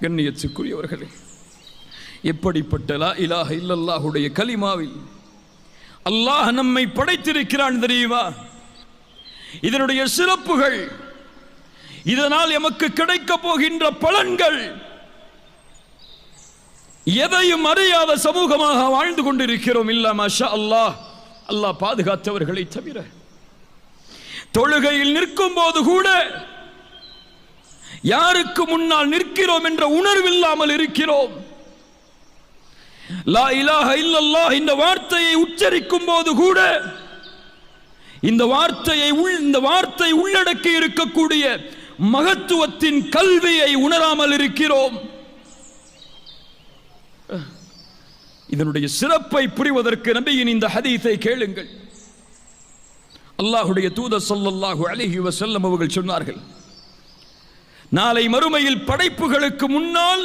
கண்ணியத்துக்குரியவர்களே, எப்படிப்பட்ட லா இலாஹ இல்லல்லாஹுடைய கலிமாவில் அல்லாஹ் நம்மை படைத்திருக்கிறான் தெரியுமா? இதனுடைய சிறப்புகள், இதனால் எமக்கு கிடைக்க போகின்ற பலன்கள், எதையும் அறியாத சமூகமாக வாழ்ந்து கொண்டிருக்கிறோம். இல்ல மாஷா அல்லாஹ், அல்லாஹ் பாதுகாத்தவர்களை தவிர. தொழுகையில் நிற்கும் போது கூட யாருக்கு முன்னால் நிற்கிறோம் என்ற உணர்வில்லாமல் இருக்கிறோம். லா இலாஹ இல்லல்லாஹ் இந்த வார்த்தையை உச்சரிக்கும் போது கூட இந்த வார்த்தை உள்ளடக்கி இருக்கக்கூடிய மகத்துவத்தின் கல்வியை உணராமல் இருக்கிறோம். இதனுடைய சிறப்பை புரிவதற்கு நபியின் இந்த ஹதீஸை கேளுங்கள். அல்லாஹ்வுடைய தூதர் ஸல்லல்லாஹு அலைஹி வஸல்லம் அவர்கள் சொன்னார்கள், நாளை மறுமையில் படைப்புகளுக்கு முன்னால்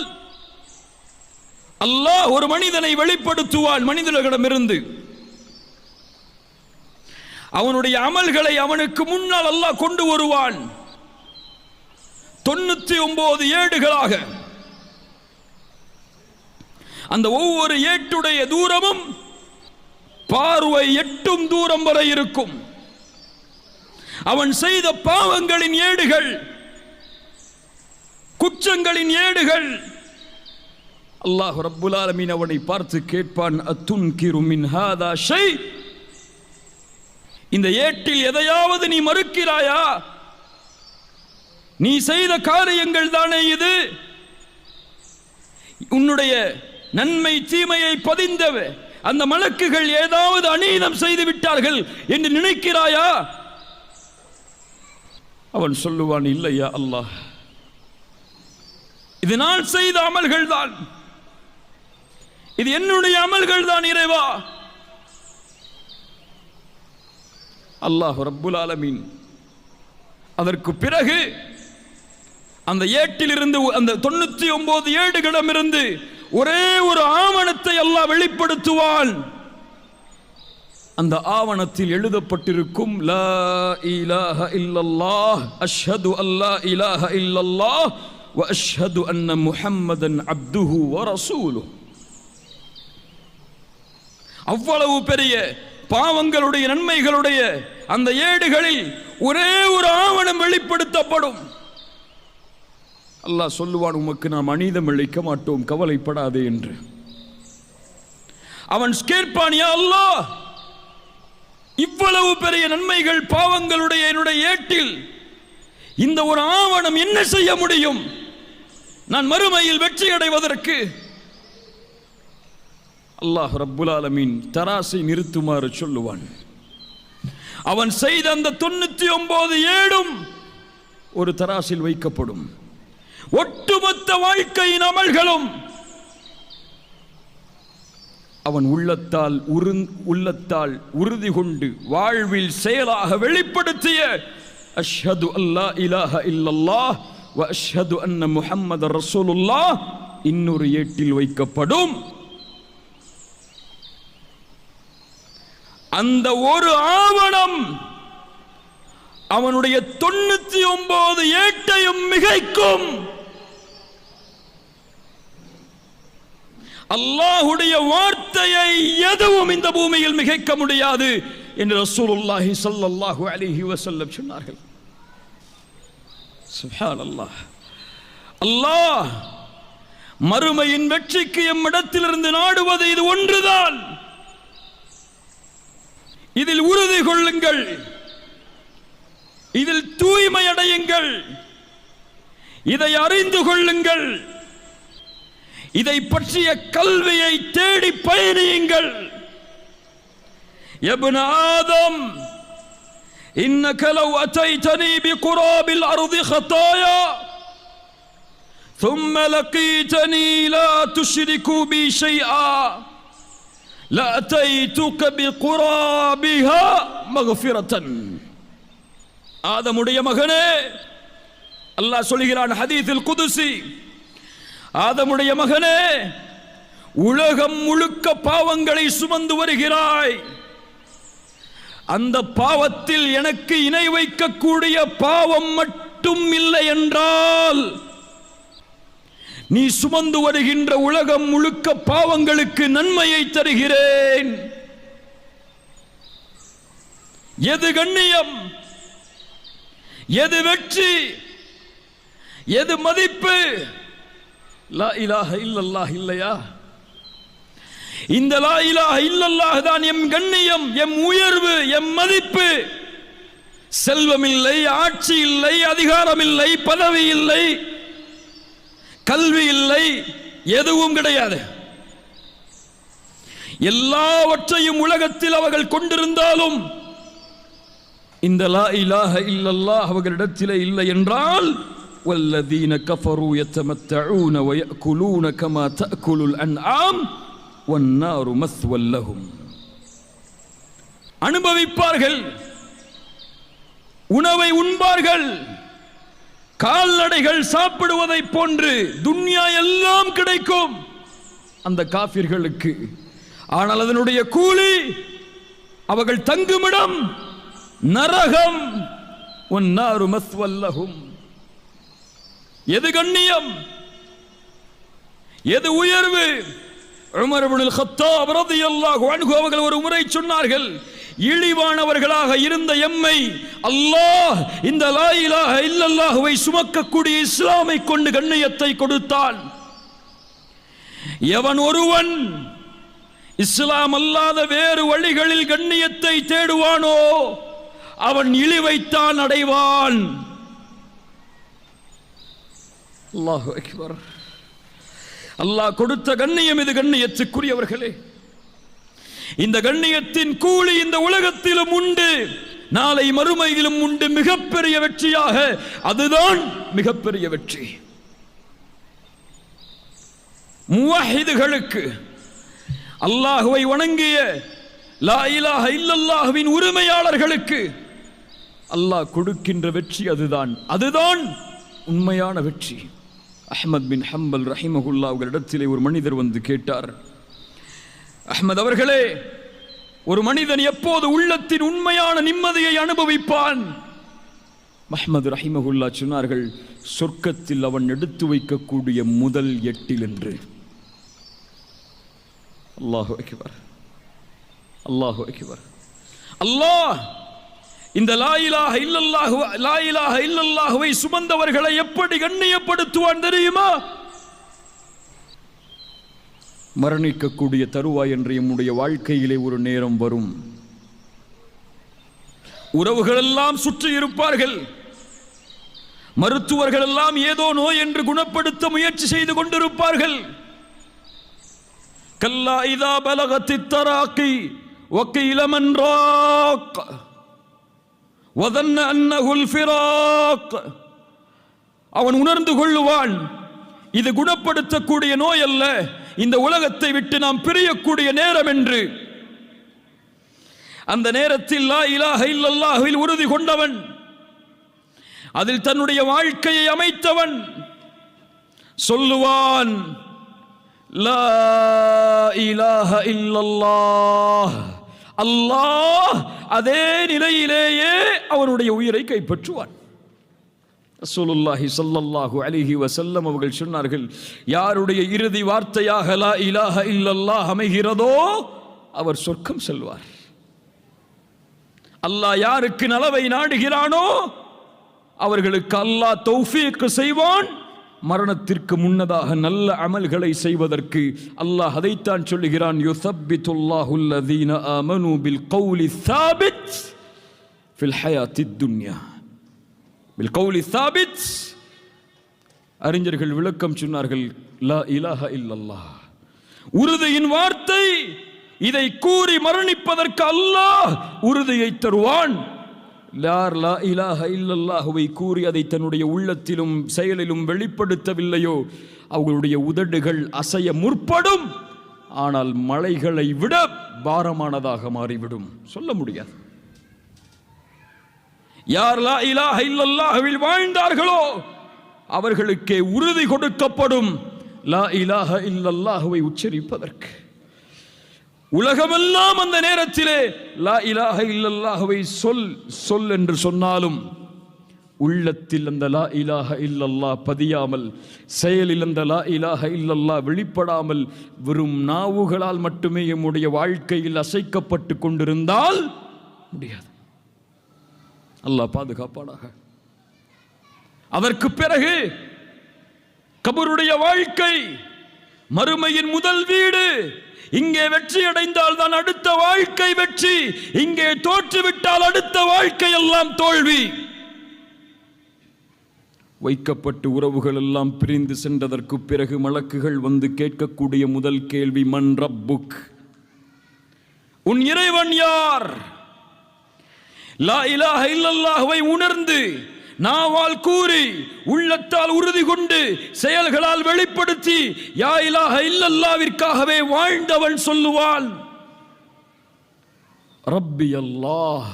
அல்லாஹ் ஒரு மனிதனை வெளிப்படுத்துவான். மனிதர்களிடமிருந்து அவனுடைய அமல்களை அவனுக்கு முன்னால் அல்லாஹ் கொண்டு வருவான். 99 ஏடுகளாக. அந்த ஒவ்வொரு ஏட்டுடைய தூரமும் பார்வை எட்டும் தூரம் வரை இருக்கும். அவன் செய்த பாவங்களின் ஏடுகள், குற்றங்களின் ஏடுகள். அல்லாஹ் ரப்புல் ஆலமீன் அவனை பார்த்து கேட்பான், அத்துன்கிரு மின் ஹாதா ஷை, இந்த ஏட்டில் எதையாவது நீ மறுக்கிறாயா? நீ செய்த காரியங்கள் தானே இது? உன்னுடைய நன்மை தீமையை பதிந்த அந்த மலக்குகள் ஏதாவது அநீதம் செய்து விட்டார்கள் என்று நினைக்கிறாயா? அவன் சொல்லுவான், இல்லையா அல்லாஹ், இது நான் செய்த அமல்கள் தான், இது என்னுடைய அமல்கள் தான் இறைவா. அல்லாஹ் ரப்புல் ஆலமீன் அதற்கு பிறகு அந்த ஏட்டிலிருந்து, அந்த 99 ஏடுகளிடமிருந்து ஒரே ஒரு ஆவணத்தை அல்லாஹ் வெளிப்படுத்துவான். அந்த ஆவணத்தில் எழுதப்பட்டிருக்கும், லா இலாஹ இல்லல்லாஹ் அஷ்ஹது அல்லா இலாஹ இல்லல்லாஹ் வ அஷ்ஹது அன்ன முஹம்மதன் அப்துஹு வ ரசூலுஹு. அவ்வளவு பெரிய பாவங்களுடைய நன்மைகளுடைய அந்த ஏடுகளில் ஒரே ஒரு ஆவணம் வெளிப்படுத்தப்படும். அல்லாஹ் சொல்லுவான், உமக்கு நாம் அநீதம் இழைக்க மாட்டோம், கவலைப்படாதே என்று. அவன் கேட்பான், யா அல்லாஹ், இவ்வளவு பெரிய நன்மைகள் பாவங்களுடைய என்னுடைய ஏட்டில் இந்த ஒரு ஆவணம் என்ன செய்ய முடியும் நான் மறுமையில் வெற்றி அடைவதற்கு? அல்லாஹ் ரப்புல் ஆலமீன் தராசை நிறுத்துமாறு சொல்லுவான். அவன் செய்த அந்த 99 ஏடும் ஒரு தராசில் வைக்கப்படும். ஒட்டுமொத்த வாழ்க்கையின் அமல்களும் அவன் உள்ளத்தால் உறுதி கொண்டு வாழ்வில் செயலாக வெளிப்படுத்திய அஷ்ஹது அல்லா இலாஹ இல்லல்லாஹ் வ அஷ்ஹது அன்ன முஹம்மதர் ரசூலுல்லாஹ் இன்னொரு ஏட்டில் வைக்கப்படும். அந்த ஒரு ஆவணம் அவனுடைய 99 ஏட்டையும் மிகைக்கும். அல்லாஹ்வுடைய வார்த்தையை எதுவும் இந்த பூமியில் மிகைக்க முடியாது என்று ரசூலுல்லாஹி ஸல்லல்லாஹு அலைஹி வஸல்லம் சொன்னார்கள். சுப்ஹானல்லாஹ். அல்லாஹ் மறுமையின் வெற்றிக்கு எம்மிடத்திலிருந்து நாடுவது இது ஒன்றுதான். இதில் உறுதி கொள்ளுங்கள், இதில் தூய்மை அடையுங்கள், இதை அறிந்து கொள்ளுங்கள், இதை பற்றிய கல்வியை தேடி பயணியுங்கள். ابن آدم إنك لو أتيتني بقراب الأرض خطايا ثم لقيتني لا تشرك بي شيئا لأتيتك بقرابها مغفرة. ஆதமுடைய மகனே, அல்லாஹ் சொல்கிறான் ஹதீஸில் குதுசி, ஆதமுடைய மகனே, உலகம் முழுக்க பாவங்களை சுமந்து வருகிறாய். அந்த பாவத்தில் எனக்கு இணை வைக்கக்கூடிய பாவம் மட்டும் இல்லை என்றால் நீ சுமந்து வருகின்ற உலகம் முழுக்க பாவங்களுக்கு நன்மையை தருகிறேன். எது கண்ணியம், எது வெற்றி, எது மதிப்பு? லா இலாஹ இல்லல்லாஹ் இல்லையா? இந்த லா இலாஹ இல்லல்லாஹ் தான் எம் கண்ணியம், எம் உயர்வு, எம் மதிப்பு. செல்வம் இல்லை, ஆட்சி இல்லை, அதிகாரம் இல்லை, பதவி இல்லை, கல்வி இல்லை, எதுவும் கிடையாது. எல்லாவற்றையும் உலகத்தில் அவர்கள் கொண்டிருந்தாலும் இந்த லா இலாஹ இல்லல்லாஹ் அவர்களிடத்திலே இல்லை என்றால் வல்லதீன கஃபரு யதமத்தஊன வயأكلون கமா தأكلுல் அன்ஆம் வன்னாரு மஸ்வல் லஹும். அனுபவிப்பார்கள், உணவை உண்பார்கள், கால்நடைகள் சாப்பிடுவதை போன்று துன்யா எல்லாம் கிடைக்கும் அந்த காஃபிர்களுக்கு. ஆனால் அதனுடைய கூலி, அவர்கள் தங்குமிடம் நரகம். வன்னாரு மஸ்வல் லஹும். எது கண்ணியம், எது உயர்வு? உமர் இப்னுல் கத்தாப் ரலியல்லாஹு அன்ஹு அவர்கள் ஒரு முறை சொன்னார்கள், இழிவானவர்களாக இருந்த எம்மை அல்லாஹ் இந்த லா இலாஹ இல்லல்லாஹுவை சுமக்கக்கூடிய இஸ்லாமை கொண்டு கண்ணியத்தை கொடுத்தான். எவன் ஒருவன் இஸ்லாம் அல்லாத வேறு வழிகளில் கண்ணியத்தை தேடுவானோ அவன் இழிவைத்தான் அடைவான். அல்லாஹு அக்பர். அல்லாஹ் கொடுத்த கண்ணியம் இது கண்ணியத்துக்குரியவர்களே. இந்த கண்ணியத்தின் கூலி இந்த உலகத்திலும் உண்டு, நாளை மறுமையிலும் உண்டு, மிகப்பெரிய வெற்றியாக. அதுதான் மிகப்பெரிய வெற்றி. முவஹிதுகளுக்கு, அல்லாஹுவை வணங்கிய லா இலாஹ இல்லல்லாஹுவின் உரிமையாளர்களுக்கு அல்லாஹ் கொடுக்கின்ற வெற்றி அதுதான். அதுதான் உண்மையான வெற்றி. அஹ்மத் பின் ஹம்பல் ரஹிமஹுல்லாஹ் அவர்களிடத்திலே ஒரு மனிதர் வந்து கேட்டார், அஹ்மத் அவர்களே, ஒரு மனிதன் எப்போது உள்ளத்தின் உண்மையான நிம்மதியை அனுபவிப்பான்? அஹ்மத் ரஹிமஹுல்லாஹ் சொன்னார்கள், சொர்க்கத்தில் அவன் எடுத்து வைக்கக்கூடிய முதல் 8 என்று. அல்லாஹு அக்பர், அல்லாஹு அக்பர். அல்லாஹ் இந்த லா இலாஹ இல்லல்லாஹுவை சுமந்தவர்களை எப்படி கண்ணியப்படுத்துவான் தெரியுமா? மரணிக்கக்கூடிய தருவாய் என்று நம்முடைய வாழ்க்கையிலே ஒரு நேரம் வரும். உறவுகள் எல்லாம் சுற்றி இருப்பார்கள், மருத்துவர்கள் எல்லாம் ஏதோ நோய் என்று குணப்படுத்த முயற்சி செய்து கொண்டிருப்பார்கள். கல்லா இதா பலகத்தித் தராக்கி வகீல மன் ராக் வதன்ன அன்னஹுல் ஃபிராக். அவன் உணர்ந்து கொள்ளுவான், இது குணப்படுத்தக்கூடிய நோய் அல்ல, இந்த உலகத்தை விட்டு நாம் பிரியக்கூடிய நேரம் என்று. அந்த நேரத்தில் லா இலாஹ இல்லல்லாஹுவில் உறுதி கொண்டவன், அதில் தன்னுடைய வாழ்க்கையை அமைத்தவன் சொல்லுவான், லா இலாஹ இல்லல்லாஹ். அல்லாஹ் அதே நிலையிலேயே அவனுடைய உயிரை கைப்பற்றுவான். ரசூலுல்லாஹி ஸல்லல்லாஹு அலைஹி வஸல்லம் அவர்கள் சொன்னார்கள், யாருடைய இறுதி வார்த்தையாக லா இலாஹ இல்லல்லாஹ் அமைகிறதோ அவர் சொர்க்கம் செல்வார். அல்லாஹ் யாருக்கு நலவை நாடுகிறானோ அவர்களுக்கு அல்லாஹ் தௌஃபீக் செய்வான். மரணத்திற்கு முன்னதாக நல்ல அமல்களை செய்வதற்கு அல்லாஹ் அதைத்தான் சொல்லுகிறான், யுஸப்பித்துல்லாஹு அல்லதீன ஆமனூ பில் கௌலி ஸாபித் ஃபில் ஹயாத்தித் துன்யா. பில் கௌலி ஸாபித். அறிஞர்கள் விளக்கம் சொன்னார்கள், லா இலாஹ இல்லல்லாஹ் உறுதியின் வார்த்தை. இதை கூறி மரணிப்பதற்கு அல்லாஹ் உறுதியை தருவான். யார் லா இலாஹ இல்லல்லாஹுவை கூறி அதை தன்னுடைய உள்ளத்திலும் செயலிலும் வெளிப்படுத்தவில்லையோ அவர்களுடைய உதடுகள் அசைய முற்படும், ஆனால் மலைகளை விட பாரமானதாக மாறிவிடும். சொல்ல முடியாது. யார் லா இலாஹ இல்லல்லாஹுவில் வாழ்ந்தார்களோ அவர்களுக்கே உறுதி கொடுக்கப்படும் லா இலாஹ இல்லல்லாஹுவை உச்சரிப்பதற்கு. உலகமெல்லாம் அந்த நேரத்திலே லா இலாஹ இல்லல்லாஹுவை சொல் சொல் என்று சொன்னாலும் உள்ளத்தில் அந்த லா இலாஹ இல்லல்லாஹ் பதியாமல், செயலில் அந்த லா இலாஹ இல்லல்லாஹ் வெளிப்படாமல் வெறும் நாவுகளால் மட்டுமே நம்முடைய வாழ்க்கையில் அசைக்கப்பட்டு கொண்டிருந்தால் முடியாது. அல்லாஹ் பாதுகாப்பானாக. அதற்கு பிறகு கபருடைய வாழ்க்கை மறுமையின் முதல் வீடு. இங்கே வெற்றி அடைந்தால் தான் அடுத்த வாழ்க்கை வெற்றி, இங்கே தோற்றுவிட்டால் அடுத்த வாழ்க்கை எல்லாம் தோல்வி. வைக்கப்பட்டு உறவுகள் எல்லாம் பிரிந்து சென்றதற்கு பிறகு மலக்குகள் வந்து கேட்கக்கூடிய முதல் கேள்வி, மன் ரப்புக், உன் இறைவன் யார்? லா இலாஹ இல்லல்லாஹ்வை உணர்ந்து நாவால் கூறி உள்ளத்தால் உறுதி கொண்டு செயல்களால் வெளிப்படுத்தி யா இலாஹ இல்லல்லாஹ்விற்காகவே வாழ்ந்தவன் சொல்லுவான், ரப்பி அல்லாஹ்.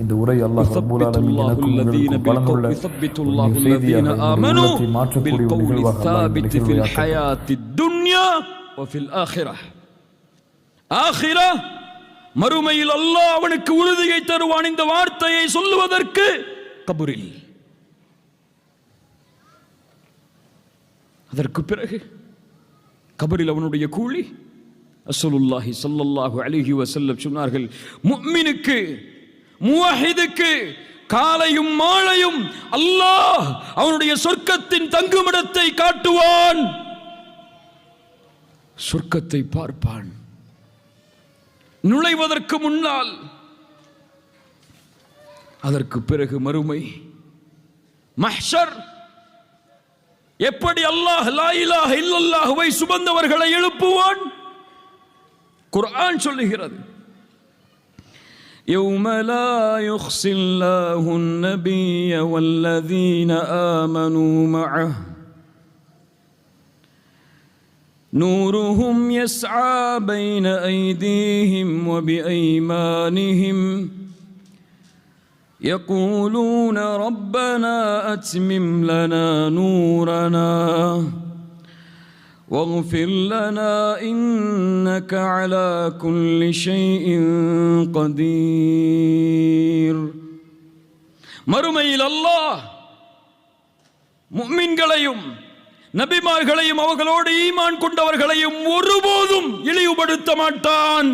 இந்த உரை அல்லாஹ் ரப்பல் ஆலமீன் எனக்கு பலனுள்ள செய்தியாக உள்ளத்தை மாற்றக்கூடிய நிகழ்வாக ஃபில் ஹயாத்தித் துன்யா வ ஃபில் ஆখিরাহ. ஆখিরাহ மறுமையில் அல்லாஹ் அவனுக்கு உறுதியை தருவான் இந்த வார்த்தையை சொல்லுவதற்கு. கபரில் அதற்கு பிறகு கபரில் அவனுடைய கூலி. ரசூலுல்லாஹி ஸல்லல்லாஹு அலைஹி வஸல்லம் சொன்னார்கள், முஃமினுக்கு முவஹிதுக்கு காலையும் மாலையும் அல்லாஹ் அவனுடைய சொர்க்கத்தின் தங்குமிடத்தை காட்டுவான், சொர்க்கத்தை பார்ப்பான். நுழைவதற்கு முன்னால் அதற்கு பிறகு மறுமை மஹ்ஷர். எப்படி அல்லாஹ் லா இலாஹ இல்லல்லாஹ்வை சுமந்தவர்களை எழுப்புவான்? குர்ஆன் சொல்லுகிறது, يوم لا يخزي الله النبي والذين آمنوا معه نورهم يسعى بين أيديهم وبأيمانهم يقولون ربنا أتمم لنا نورنا واغفر لنا إنك على كل شيء قدير. மறுமையில் அல்லாஹ் முஃமின்களையும் நபிமார்களையும் அவர்களோடு ஈமான் கொண்டவர்களையும் ஒருபோதும் இழிவுபடுத்த மாட்டான்.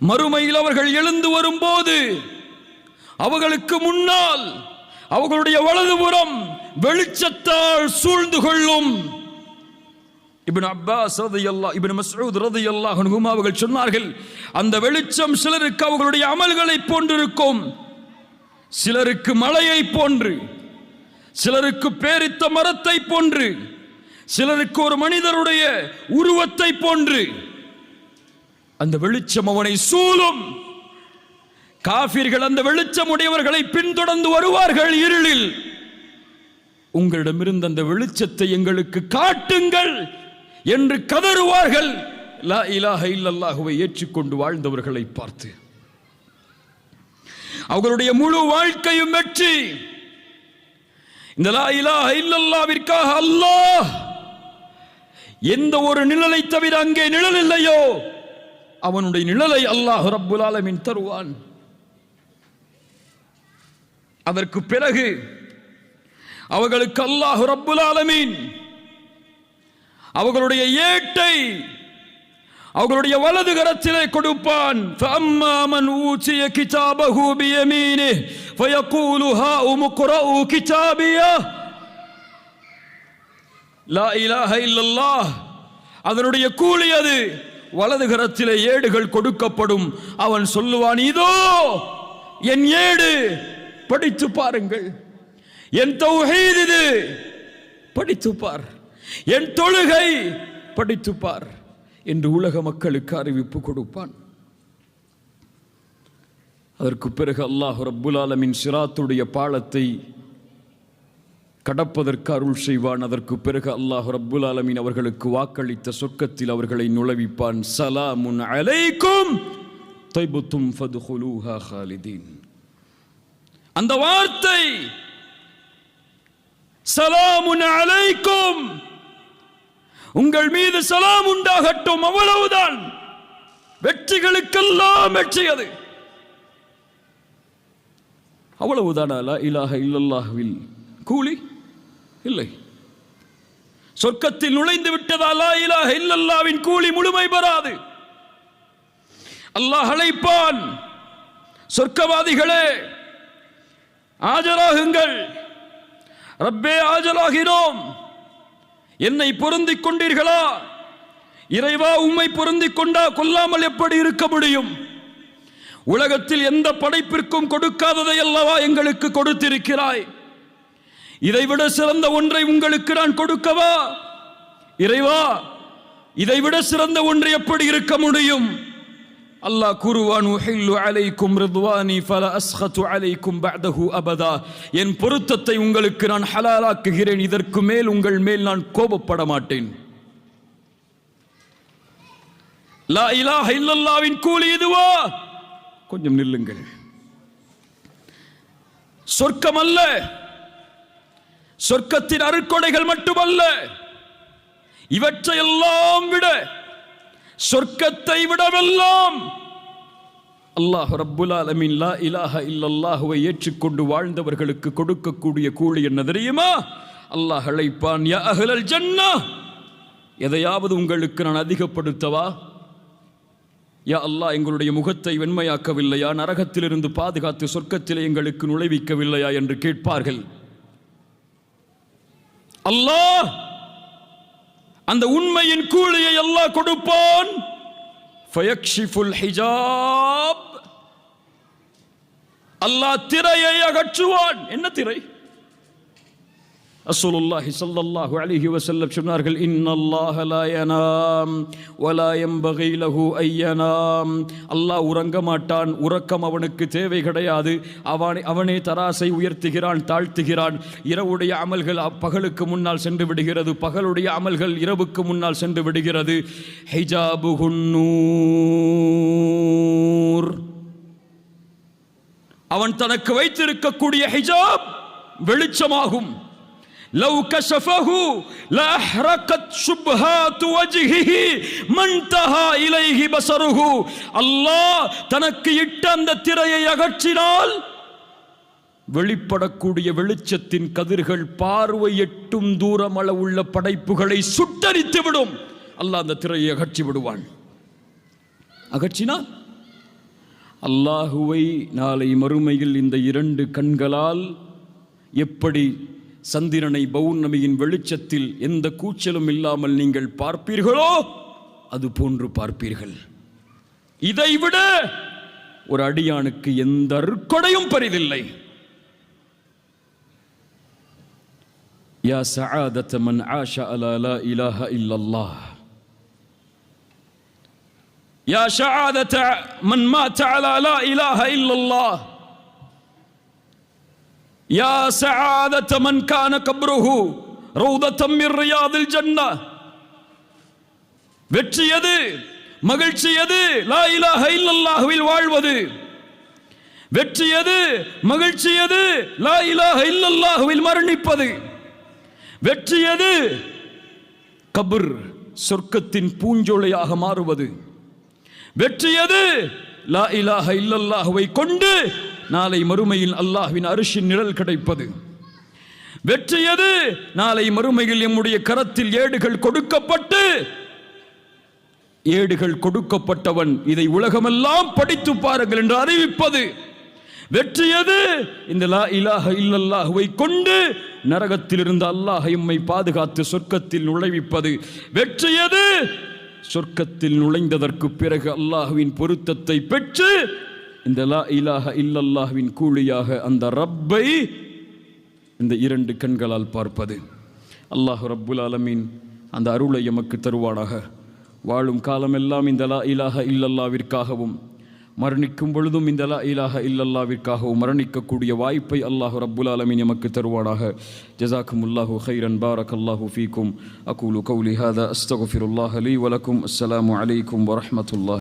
மறுமையில் அவர்கள் எழுந்து வரும்போது அவர்களுக்கு முன்னால் அவர்களுடைய வலதுபுறம் வெளிச்சத்தால் சூழ்ந்து கொள்ளும். இப்னு அப்பாஸ் ரலியல்லாஹு இப்னு மஸ்ஊத் ரலியல்லாஹு அன்ஹுமா அவர்கள் சொன்னார்கள், அந்த வெளிச்சம் சிலருக்கு அவர்களுடைய அமல்களை போன்றிருக்கும், சிலருக்கு மலையை போன்று, சிலருக்கு பேரித்த மரத்தை போன்று, சிலருக்கு ஒரு மனிதருடைய உருவத்தை போன்று அந்த வெளிச்சம் அவனை சூழும். காஃபிர்கள் அந்த வெளிச்சம் உடையவர்களை பின்தொடர்ந்து வருவார்கள் இருளில். உங்களிடமிருந்து அந்த வெளிச்சத்தை எங்களுக்கு காட்டுங்கள் என்று கதறுவார்கள். லா இலாஹ இல்லல்லாஹ்வை ஏற்றுக்கொண்டு வாழ்ந்தவர்களை பார்த்து அவர்களுடைய முழு வாழ்க்கையும் வெற்றி. இந்த லா இலாஹ இல்லல்லாஹ்விற்காக அல்லாஹ் எந்த ஒரு நிழலை தவிர அங்கே நிழல் இல்லையோ அவனுடைய நிழலை அல்லாஹ் ரப்புல் ஆலமீன் தருவான். அதற்கு பிறகு அவர்களுக்கு அல்லாஹ் ரப்புல் ஆலமீன் அவர்களுடைய ஏட்டை அவர்களுடைய வலது கரத்திலே கொடுப்பான். ஃபஅம்மா மன் ஊதிய கிதாபஹு பியமீனிஹி ஃபயகூலு ஹாஉம் இக்ரஊ கிதாபியா. லா இலாஹ இல்லல்லாஹ் அதனுடைய கூலி அது. வலது கரத்திலே ஏடுகள் கொடுக்கப்படும். அவன் சொல்லுவான், இதோ என் ஏடு, படித்து பாருங்கள். என் தௌஹீத் இது, படித்து பார். என் தொழுகை, படித்து பார் என்று உலக மக்களுக்கு அறிவிப்பு கொடுப்பான். அதற்கு பிறகு அல்லாஹ் ரப்புல் ஆலமீன் சிராத்துடைய பாலத்தை கடப்பதற்கு அருள் செய்வான். அதற்கு பிறகு அல்லாஹ் ரப்புல் ஆலமீன் அவர்களுக்கு வாக்களித்த சொர்க்கத்தில் அவர்களை நுழைவிப்பான். சலாமுன் அலைக்கும் தைபுத்தும் ஃபதுகுலூஹா ஹாலிதீன். அந்த வார்த்தை சலாமுன் அலைக்கும், உங்கள் மீது சலாம் உண்டாகட்டும், அவ்வளவுதான். வெற்றிகளுக்கெல்லாம் வெற்றி அது. அவ்வளவுதானா லா இலாஹ இல்லல்லாஹ்வில் கூலி? இல்லை. சொர்க்கத்தில் நுழைந்து விட்டதா லா இலாஹ இல்லல்லாஹ்வின் கூலி முழுமை பெறாது. அல்லாஹ் அழைப்பான், சொர்க்கவாதிகளே ஆஜராகுங்கள், ரப்பே ஆஜராகிறோம், என்னை பொருந்திக் கொண்டீர்களா? இறைவா உம்மை பொருந்திக் கொண்டா கொல்லாமல் எப்படி இருக்க முடியும்? உலகத்தில் எந்த படைப்பிற்கும் கொடுக்காததை அல்லவா எங்களுக்கு கொடுத்திருக்கிறாய். இதைவிட சிறந்த ஒன்றை உங்களுக்கு நான் கொடுக்கவா? இறைவா, இதைவிட சிறந்த ஒன்று எப்படி இருக்க முடியும்? அல்லாஹ் கூறுவான், உஹில்லு அலைக்கும் ரிதுவானி ஃபலா அஸ்கது அலைக்கும் பஅதஹு அபதா. என் பொருத்தத்தை உங்களுக்கு நான் ஹலாலாக்குகிறேன், இதற்கு மேல் உங்கள் மேல் நான் கோபப்பட மாட்டேன். லா இலாஹ இல்லல்லாஹ்வின் கூலி இதுவா? கொஞ்சம் நில்லுங்கள். சொர்க்கம் அல்ல, சொர்க்கத்தின் அருட்கொடைகள் மட்டுமல்ல, இவற்றையெல்லாம் விட, சொர்க்கத்தை விடவெல்லாம் அல்லாஹ் ரப்புல் ஆலமீன் லா இலாஹ இல்லல்லாஹுவை ஏற்றுக்கொண்டு வாழ்ந்தவர்களுக்கு கொடுக்கக்கூடிய கூலி என்ன தெரியுமா? அல்லாஹ் அழைப்பான், யா அஹ்லல் ஜன்னah, எதையாவது உங்களுக்கு நான் அதிகப்படுத்தவா? யா அல்லாஹ், எங்களுடைய முகத்தை வெண்மையாக்கவில்லையா? நரகத்திலிருந்து பாதுகாத்து சொர்க்கத்திலே எங்களுக்கு நுழைவிக்கவில்லையா என்று கேட்பார்கள். அல்லாஹ் அந்த உண்மையின் கூலியை அல்லாஹ் கொடுப்பான். ஃபயக்ஷிஃபுல் ஹிஜாப், அல்லாஹ் திரையை அகற்றுவான். என்ன திரை? ரசூலுல்லாஹி ஸல்லல்லாஹு அலைஹி வஸல்லம் சொன்னார்கள், இன்னல்லாஹ லா யனாம் வலா யம்பகி லஹு ஐயனாம். அல்லாஹ் உறங்க மாட்டான், உறக்கம் அவனுக்கு தேவை கிடையாது. அவனே தராசை உயர்த்துகிறான், தாழ்த்துகிறான். இரவுடைய அமல்கள் பகலுக்கு முன்னால் சென்று விடுகிறது, பகலுடைய அமல்கள் இரவுக்கு முன்னால் சென்று விடுகிறது. ஹிஜாபுஹுன் நூர், அவன் தனக்கு வைத்திருக்கக்கூடிய ஹிஜாப் வெளிச்சமாகும். லவ் கஷஃபஹு லஅஹ்ரகத் சுப்ஹாத்து வஜ்ஹிஹி மன்தஹா இலைஹி பஸருஹு. அல்லாஹ் தனக்கு இட்ட அந்த திரையை அகற்றினால் வெளிப்படக்கூடிய வெளிச்சத்தின் கதிர்கள் பார்வை எட்டும் தூரம் அளவுள்ள படைப்புகளை சுட்டரித்து விடும். அல்லாஹ் அந்த திரையை அகற்றி விடுவான். அகற்றினால் அல்லாஹுவை நாளை மறுமையில் இந்த இரண்டு கண்களால் எப்படி சந்திரனை பௌர்ணமியின் வெளிச்சத்தில் எந்த கூச்சலும் இல்லாமல் நீங்கள் பார்ப்பீர்களோ அது போன்று பார்ப்பீர்கள். இதைவிட ஒரு அடியானுக்கு எந்த அருட்கொடையும் பெரிதில்லை. யா சஆதத மன் ஆஷ அலா லா இலாஹ இல்லல்லாஹ், யா சஆதத மன் மாத அலா லா இலாஹ இல்லல்லாஹ், யா சஆதத மன் கான கப்ருஹு ரௌதத்தம் மின் ரியாதில் ஜன்னah. வெற்றி எது, மகிழ்ச்சி எது? லா இலாஹ இல்லல்லாஹ்வில் வாழ்வது. வெற்றி எது, மகிழ்ச்சி எது? லா இலாஹ இல்லல்லாஹ்வில் மரணிப்பது. வெற்றி எது? கபர் சொர்க்கத்தின் பூஞ்சோலையாக மாறுவது. வெற்றி எது? லா இலாஹ இல்லல்லாஹ்வை கொண்டு நாளை மறுமையில் அல்லாஹ்வின் அரிசின் நிழல் கிடைப்பது. வெற்றி எது? நாளை மறுமையில் நம்முடைய கரத்தில் ஏடுகள் கொடுக்கப்பட்டு, ஏடுகள் கொடுக்கப்பட்டவன் இதை உலகமெல்லாம் படித்து பாருங்கள் என்று அறிவிப்பது. வெற்றி எது? இந்த லா இலாஹ இல்லல்லாஹ்வை கொண்டு நரகத்திலிருந்து அல்லாஹ் எம்மை பாதுகாத்து சொர்க்கத்தில் நுழைவிப்பது. வெற்றி எது? சொர்க்கத்தில் நுழைந்ததற்கு பிறகு அல்லாஹ்வின் பொருத்தத்தை பெற்று இந்த லா இலாஹ இல்லல்லாஹ்வின் கூலியாக அந்த ரப்பை இந்த இரண்டு கண்களால் பார்ப்பது. அல்லாஹ் ரப்புல் ஆலமீன் அந்த அருளை எமக்கு தருவானாக. வாழும் காலமெல்லாம் இந்த லா இலாஹ இல்லல்லாஹ்விற்காகவும் மரணிக்கும் பொழுதும் இந்த லா இலாஹ இல்லல்லாஹ்விற்காகவும் மரணிக்கக்கூடிய வாய்ப்பை அல்லாஹ் ரப்புல் ஆலமீன் எமக்கு தருவானாக. ஜஸாக்குமுல்லாஹு கைரன், பாரக்கல்லாஹு ஃபீக்கும். அகூலு கௌலி ஹாதா அஸ்தக்ஃபிருல்லாஹ லீ வலக்கும். அஸ்ஸலாமு அலைக்கும் வரஹ்மத்துல்லாஹி.